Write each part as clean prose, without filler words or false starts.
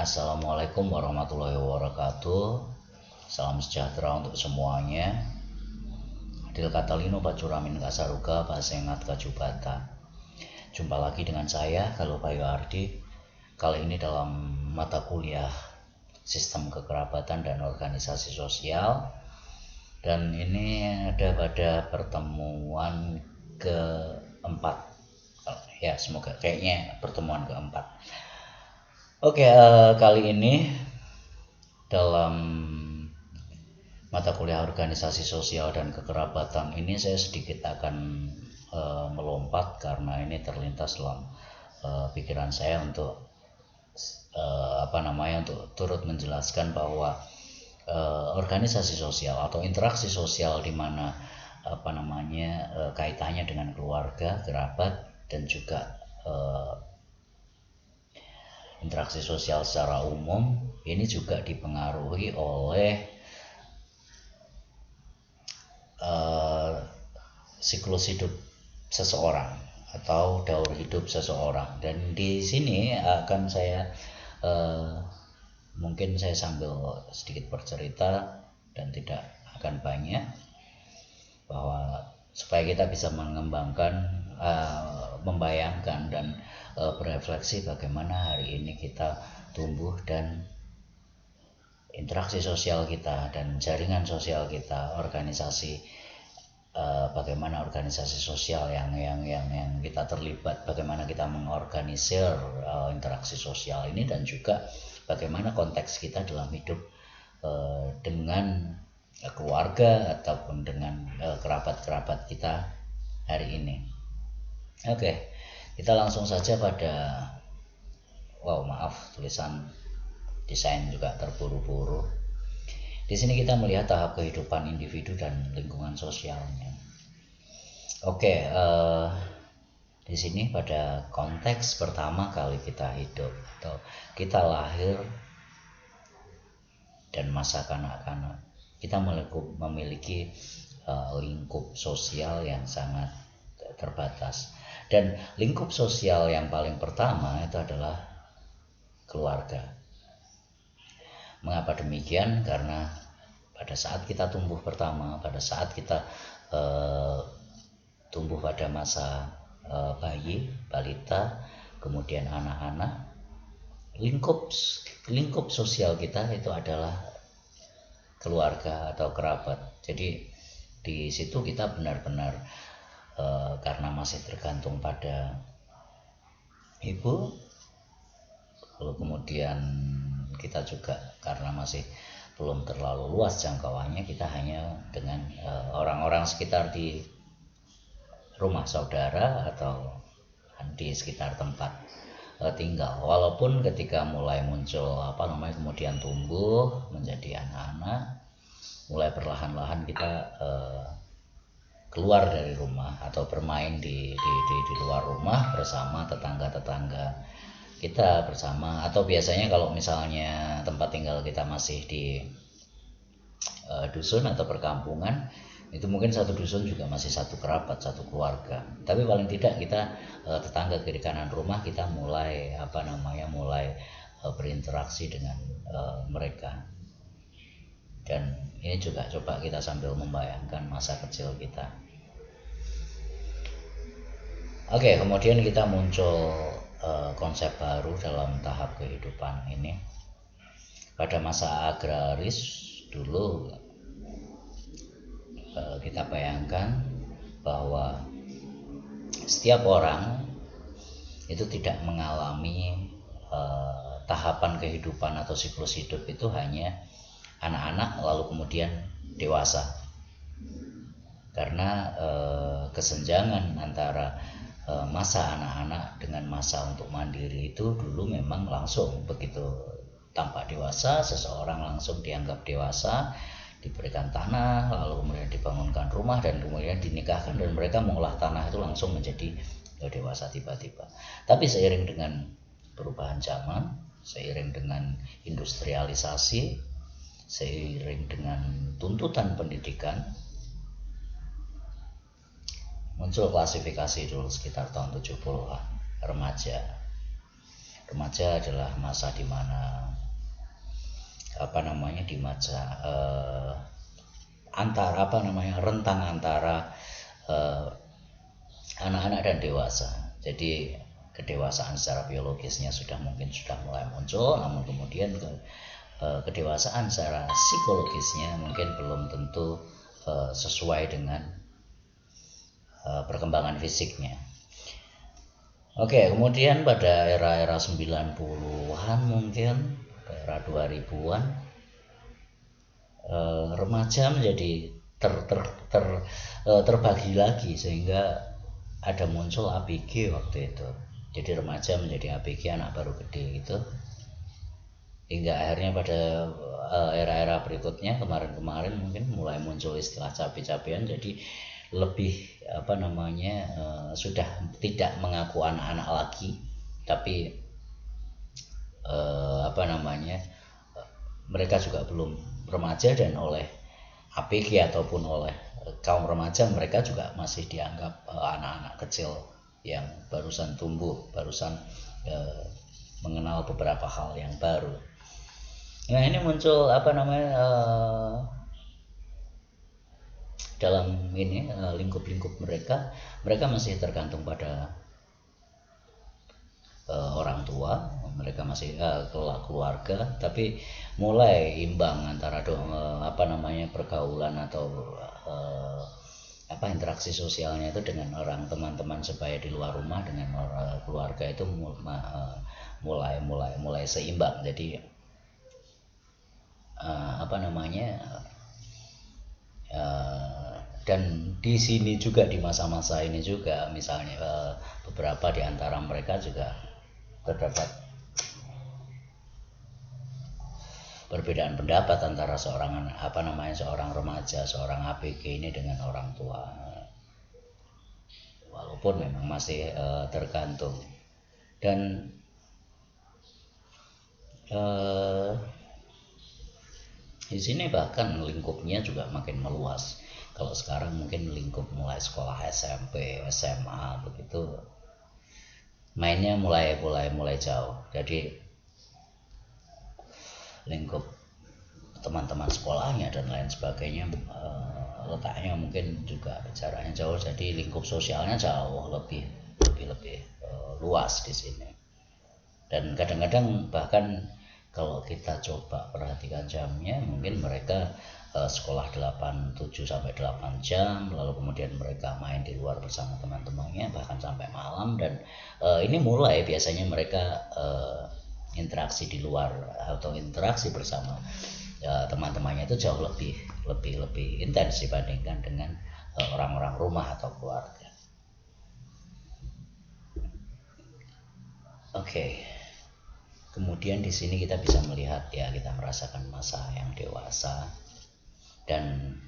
Assalamualaikum warahmatullahi wabarakatuh. Salam sejahtera untuk semuanya. Adil Katalino Pacuramin Kasaruga Pasengat Kajubata. Jumpa lagi dengan saya Galuh Bayu Ardi. Kali ini dalam mata kuliah Sistem Kekerabatan dan Organisasi Sosial. Dan ini ada pada pertemuan keempat. Ya, semoga kayaknya pertemuan keempat. Oke, kali ini dalam mata kuliah organisasi sosial dan kekerabatan ini saya sedikit akan melompat karena ini terlintas dalam pikiran saya untuk untuk turut menjelaskan bahwa organisasi sosial atau interaksi sosial di mana kaitannya dengan keluarga, kerabat dan juga interaksi sosial secara umum ini juga dipengaruhi oleh siklus hidup seseorang atau daur hidup seseorang. Dan di sini akan saya mungkin saya sambil sedikit bercerita dan tidak akan banyak, bahwa supaya kita bisa mengembangkan, membayangkan dan berefleksi bagaimana hari ini kita tumbuh dan interaksi sosial kita dan jaringan sosial kita, organisasi, bagaimana organisasi sosial yang kita terlibat, bagaimana kita mengorganisir interaksi sosial ini, dan juga bagaimana konteks kita dalam hidup dengan keluarga ataupun dengan kerabat-kerabat kita hari ini. Oke, kita langsung saja pada tulisan desain juga terburu-buru. Di sini kita melihat tahap kehidupan individu dan lingkungan sosialnya. Oke, di sini pada konteks pertama kali kita hidup atau kita lahir dan masa kanak-kanak, kita memiliki lingkup sosial yang sangat terbatas. Dan lingkup sosial yang paling pertama itu adalah keluarga. Mengapa demikian? Karena pada saat kita tumbuh pertama, pada saat kita tumbuh pada masa bayi, balita, kemudian anak-anak, lingkup sosial kita itu adalah keluarga atau kerabat. Jadi di situ kita benar-benar karena masih tergantung pada ibu, lalu kemudian kita juga karena masih belum terlalu luas jangkauannya, kita hanya dengan orang-orang sekitar di rumah saudara atau di sekitar tempat tinggal. Walaupun ketika mulai muncul kemudian tumbuh menjadi anak-anak, mulai perlahan-lahan kita keluar dari rumah atau bermain di luar rumah bersama tetangga-tetangga kita bersama, atau biasanya kalau misalnya tempat tinggal kita masih di dusun atau perkampungan, itu mungkin satu dusun juga masih satu kerabat, satu keluarga. Tapi paling tidak kita tetangga kiri kanan rumah kita mulai berinteraksi dengan mereka. Dan ini juga coba kita sambil membayangkan masa kecil kita. Oke, kemudian kita muncul konsep baru dalam tahap kehidupan ini. Pada masa agraris dulu, kita bayangkan bahwa setiap orang itu tidak mengalami tahapan kehidupan atau siklus hidup itu hanya anak-anak lalu kemudian dewasa. Karena kesenjangan antara masa anak-anak dengan masa untuk mandiri itu dulu memang langsung, begitu tampak dewasa seseorang langsung dianggap dewasa, diberikan tanah, lalu kemudian dibangunkan rumah dan kemudian dinikahkan, dan mereka mengolah tanah itu langsung menjadi dewasa tiba-tiba. Tapi seiring dengan perubahan zaman, seiring dengan industrialisasi, seiring dengan tuntutan pendidikan, muncul klasifikasi dulu sekitar tahun 70-an, remaja. Remaja adalah masa di mana di masa rentang antara anak-anak dan dewasa. Jadi kedewasaan secara biologisnya sudah mulai muncul, namun kemudian kedewasaan secara psikologisnya mungkin belum tentu sesuai dengan perkembangan fisiknya. Oke, kemudian pada era 90-an mungkin era 2000-an remaja menjadi terbagi lagi, sehingga ada muncul ABG waktu itu. Jadi remaja menjadi ABG, anak baru gede gitu. Hingga akhirnya pada era-era berikutnya kemarin mungkin mulai muncul istilah cabe-cabean, jadi lebih sudah tidak mengaku anak-anak lagi, tapi mereka juga belum remaja, dan oleh ABG ataupun oleh kaum remaja mereka juga masih dianggap anak-anak kecil yang barusan tumbuh, barusan mengenal beberapa hal yang baru. Nah, ini muncul dalam ini lingkup-lingkup mereka masih tergantung pada orang tua, mereka masih keluarga, tapi mulai imbang antara pergaulan atau interaksi sosialnya itu dengan orang teman-teman supaya di luar rumah dengan keluarga itu mulai seimbang. Jadi dan di sini juga, di masa-masa ini juga, misalnya beberapa di antara mereka juga terdapat perbedaan pendapat antara seorang remaja, seorang ABG ini dengan orang tua, walaupun memang masih tergantung. Dan di sini bahkan lingkupnya juga makin meluas. Kalau sekarang mungkin lingkup mulai sekolah SMP, SMA begitu, mainnya mulai jauh. Jadi lingkup teman-teman sekolahnya dan lain sebagainya letaknya mungkin juga jaraknya jauh. Jadi lingkup sosialnya jauh lebih luas di sini. Dan kadang-kadang bahkan kalau kita coba perhatikan jamnya, mungkin mereka sekolah 7 sampai 8 jam, lalu kemudian mereka main di luar bersama teman-temannya bahkan sampai malam. Dan ini mulai biasanya mereka interaksi di luar atau interaksi bersama teman-temannya itu jauh lebih intens dibandingkan dengan orang-orang rumah atau keluarga. Oke. Kemudian di sini kita bisa melihat, ya, kita merasakan masa yang dewasa, dan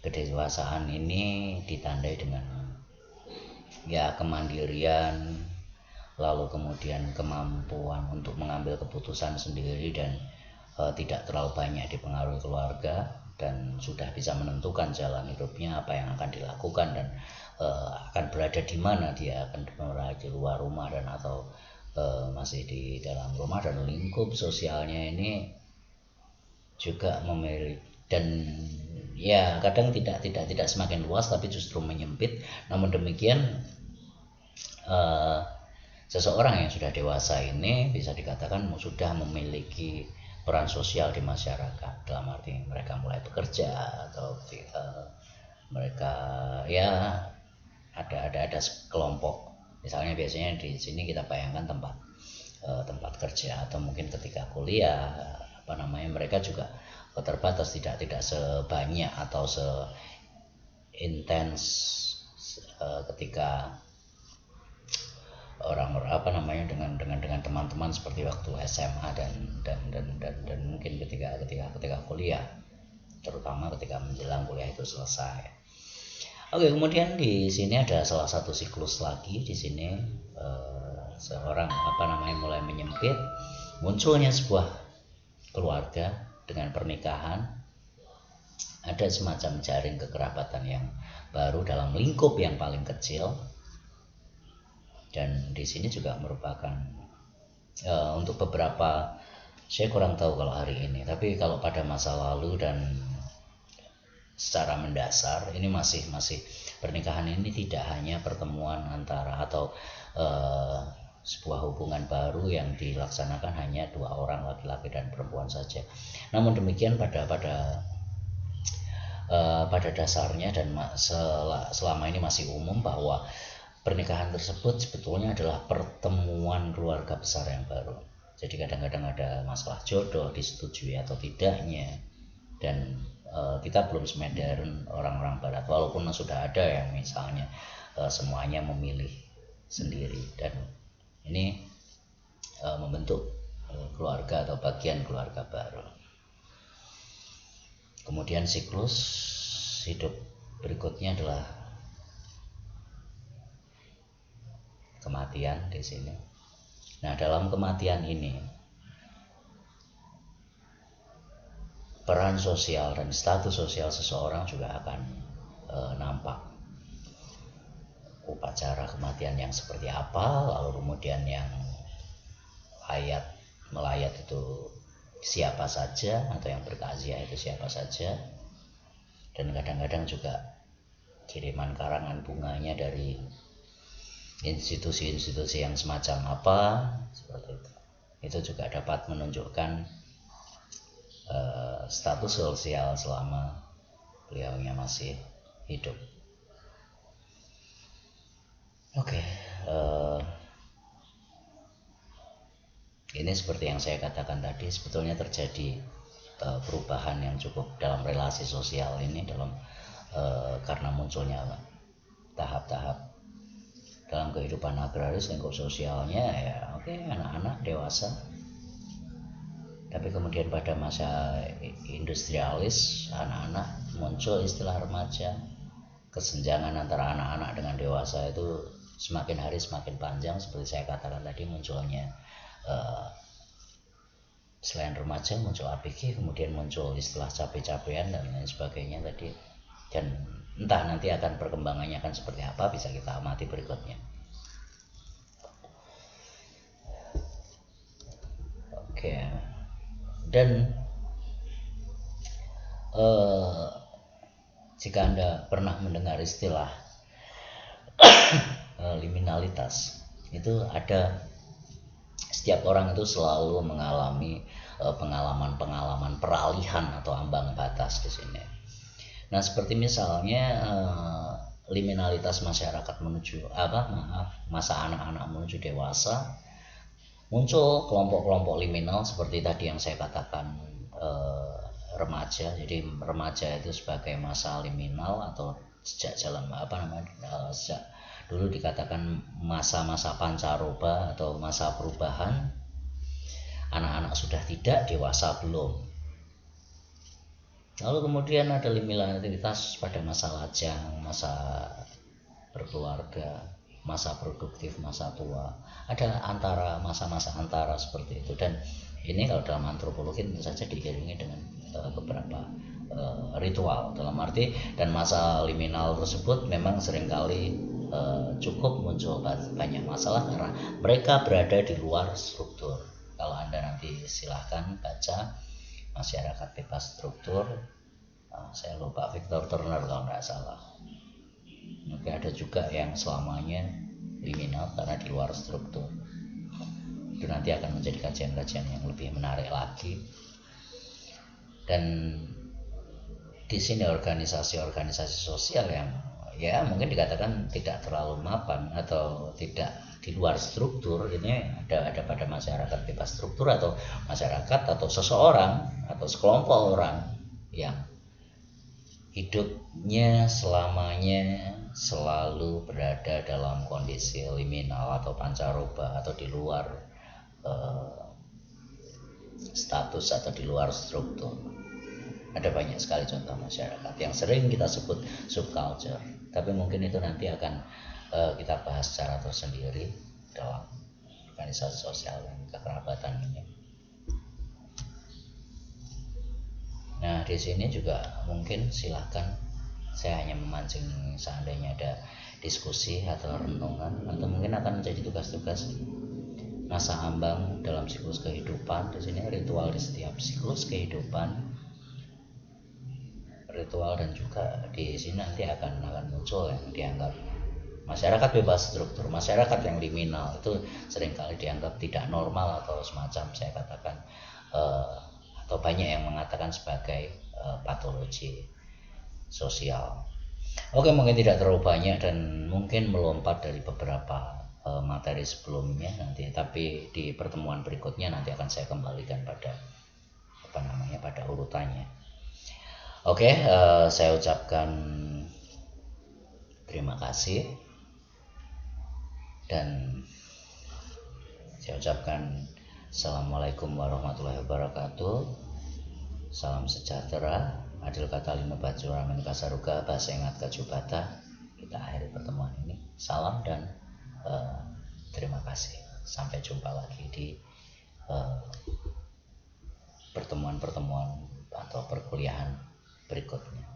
kedewasaan ini ditandai dengan kemandirian, lalu kemudian kemampuan untuk mengambil keputusan sendiri dan tidak terlalu banyak dipengaruhi keluarga, dan sudah bisa menentukan jalan hidupnya, apa yang akan dilakukan, dan akan berada di mana, dia akan berada di luar rumah dan atau masih di dalam rumah. Dan lingkup sosialnya ini juga memiliki, dan kadang tidak semakin luas tapi justru menyempit. Namun demikian seseorang yang sudah dewasa ini bisa dikatakan sudah memiliki peran sosial di masyarakat, dalam arti mereka mulai bekerja atau mereka ada kelompok. Misalnya biasanya di sini kita bayangkan tempat kerja, atau mungkin ketika kuliah mereka juga terbatas, tidak sebanyak atau seintens ketika orang dengan teman-teman seperti waktu SMA dan mungkin ketika kuliah, terutama ketika menjelang kuliah itu selesai. Oke, kemudian di sini ada salah satu siklus lagi. Di sini seorang mulai menyempit, munculnya sebuah keluarga dengan pernikahan, ada semacam jaring kekerabatan yang baru dalam lingkup yang paling kecil. Dan di sini juga merupakan untuk beberapa, saya kurang tahu kalau hari ini, tapi kalau pada masa lalu dan secara mendasar ini masih pernikahan ini tidak hanya pertemuan antara atau sebuah hubungan baru yang dilaksanakan hanya dua orang, laki-laki dan perempuan saja. Namun demikian pada dasarnya dan selama ini masih umum bahwa pernikahan tersebut sebetulnya adalah pertemuan keluarga besar yang baru. Jadi kadang-kadang ada masalah jodoh, disetujui atau tidaknya, dan kita belum semodern orang-orang barat, walaupun sudah ada yang misalnya semuanya memilih sendiri dan ini membentuk keluarga atau bagian keluarga baru. Kemudian siklus hidup berikutnya adalah kematian di sini. Nah, dalam kematian ini peran sosial dan status sosial seseorang juga akan nampak. Upacara kematian yang seperti apa, lalu kemudian yang melayat itu siapa saja, atau yang bertakziah itu siapa saja, dan kadang-kadang juga kiriman karangan bunganya dari institusi-institusi yang semacam apa, seperti itu juga dapat menunjukkan status sosial selama beliaunya masih hidup. Oke, ini seperti yang saya katakan tadi, sebetulnya terjadi perubahan yang cukup dalam relasi sosial ini karena munculnya tahap-tahap dalam kehidupan agraris, lingkup sosialnya ya anak-anak dewasa. Tapi kemudian pada masa industrialis, anak-anak muncul istilah remaja. Kesenjangan antara anak-anak dengan dewasa itu semakin hari semakin panjang, seperti saya katakan tadi, munculnya selain remaja muncul ABG, kemudian muncul istilah cape-capean dan lain sebagainya tadi, dan entah nanti akan perkembangannya akan seperti apa, bisa kita amati berikutnya. Oke, dan jika Anda pernah mendengar istilah liminalitas, itu ada, setiap orang itu selalu mengalami pengalaman peralihan atau ambang batas di sini. Nah, seperti misalnya liminalitas masyarakat menuju masa anak-anak menuju dewasa, muncul kelompok-kelompok liminal seperti tadi yang saya katakan remaja. Jadi remaja itu sebagai masa liminal atau sejak sejak dulu dikatakan masa-masa pancaroba atau masa perubahan. Anak-anak sudah tidak, dewasa belum. Lalu kemudian ada liminalitas pada masa lajang, masa berkeluarga, masa produktif, masa tua. Ada masa-masa antara seperti itu, dan ini kalau dalam antropologi tentu saja diiringi dengan beberapa ritual, dalam arti, dan masa liminal tersebut memang seringkali cukup muncul banyak masalah karena mereka berada di luar struktur. Kalau Anda nanti silahkan baca Masyarakat Bebas Struktur, saya lupa, Victor Turner kalau nggak salah. Oke, ada juga yang selamanya liminal karena di luar struktur. Itu nanti akan menjadi kajian-kajian yang lebih menarik lagi. Dan di sini organisasi-organisasi sosial yang ya mungkin dikatakan tidak terlalu mapan atau tidak di luar struktur, ini ada pada masyarakat bebas struktur atau masyarakat atau seseorang atau sekelompok orang yang hidupnya selamanya selalu berada dalam kondisi liminal atau pancaroba atau di luar status atau di luar struktur. Ada banyak sekali contoh masyarakat yang sering kita sebut subculture, tapi mungkin itu nanti akan kita bahas secara tersendiri dalam organisasi sosial dan kekerabatan ini. Nah, di sini juga mungkin silahkan, saya hanya memancing seandainya ada diskusi atau renungan, atau mungkin akan menjadi tugas-tugas nasa ambang dalam siklus kehidupan. Di sini ritual di setiap siklus kehidupan, ritual, dan juga di sini nanti akan muncul yang dianggap masyarakat bebas struktur, masyarakat yang liminal, itu seringkali dianggap tidak normal atau semacam saya katakan atau banyak yang mengatakan sebagai patologi sosial. Oke, mungkin tidak terlalu banyak dan mungkin melompat dari beberapa materi sebelumnya nanti, tapi di pertemuan berikutnya nanti akan saya kembalikan pada pada urutannya. Oke, saya ucapkan terima kasih dan saya ucapkan assalamualaikum warahmatullahi wabarakatuh. Salam sejahtera, adil kata lima baju ramen kasaruga, bahasa ingat kajubata. Kita akhiri pertemuan ini. Salam dan terima kasih. Sampai jumpa lagi di pertemuan-pertemuan atau perkuliahan berikutnya.